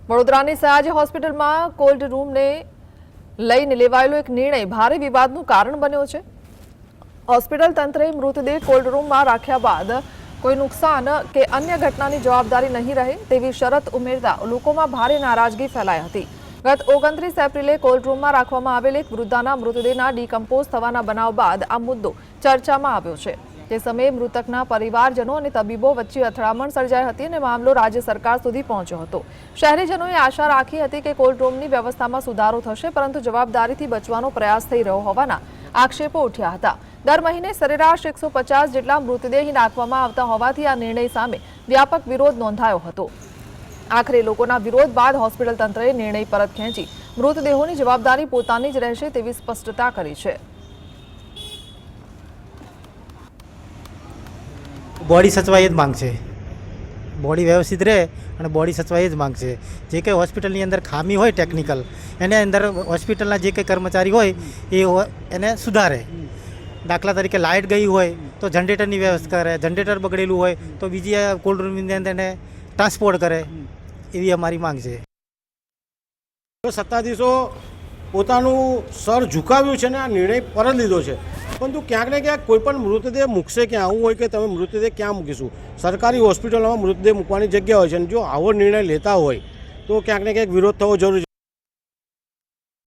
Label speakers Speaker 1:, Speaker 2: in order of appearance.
Speaker 1: વડોદરાની સયાજી હોસ્પિટલમાં કોલ્ડ રૂમને લઈને લેવાયેલો એક નિર્ણય ભારે વિવાદનું કારણ બન્યો છે। હોસ્પિટલ તંત્રે મૃતદેહ કોલ્ડ રૂમમાં રાખ્યા બાદ કોઈ નુકસાન કે અન્ય ઘટનાની જવાબદારી નહીં રહે તેવી શરત ઉમેરતા લોકોમાં ભારે નારાજગી ફેલાઈ હતી। ગત 29 એપ્રિલે કોલ્ડ રૂમમાં રાખવામાં આવેલ એક વૃદ્ધાના મૃતદેહના ડિકમ્પોઝ થવાના બનાવ બાદ આ મુદ્દો ચર્ચામાં આવ્યો છે। તે સમયે મૃતકના પરિવારજનો અને તબીબો વચ્ચે અથડામણ સર્જાઈ હતી અને મામલો રાજ્ય સરકાર સુધી પહોંચ્યો હતો। શહેરીજનોએ આશા રાખી હતી કે કોલ્ડ રૂમની વ્યવસ્થામાં સુધારો થશે, પરંતુ જવાબદારીથી બચવાનો પ્રયાસ થઈ રહ્યો હોવાના આક્ષેપો ઉઠ્યા હતા। દર મહિને સરેરાશ 150 જેટલા મૃતદેહ નાખવામાં આવતા હોવાથી આ નિર્ણય સામે વ્યાપક વિરોધ નોંધાયો હતો। આખરે લોકોના વિરોધ બાદ હોસ્પિટલ તંત્રએ નિર્ણય પરત ખેંચી મૃતદેહોની જવાબદારી પોતાની જ રહેશે તેવી સ્પષ્ટતા કરી છે।
Speaker 2: बॉडी सचवाई ज मांग है। बॉडी व्यवस्थित रहे और बॉडी सचवाई ज मांग है। जे कई हॉस्पिटल अंदर खामी हो टेक्निकल एने अंदर हॉस्पिटल जे कई कर्मचारी होने सुधारे। दाखला तरीके लाइट गई हो तो जनरेटर की व्यवस्था करे, जनरेटर बगड़ेलू हो तो बीजी कोल्ड रूम अंदर ट्रांसपोर्ट करे, एवी अमारी मांग है।
Speaker 3: तो सत्ताधीशों પોતાનું સર ઝુકાવ્યું છે ને આ નિર્ણય પરત લીધો છે, પરંતુ ક્યાંક ને ક્યાંક કોઈ પણ મૃતદેહ મૂકશે ક્યાં, આવું હોય કે તમે મૃતદેહ ક્યાં મૂકીશું? સરકારી હોસ્પિટલોમાં મૃતદેહ મૂકવાની જગ્યા હોય છે, અને જો આવો નિર્ણય લેતા હોય તો ક્યાંક ને ક્યાંક વિરોધ થવો જરૂરી છે।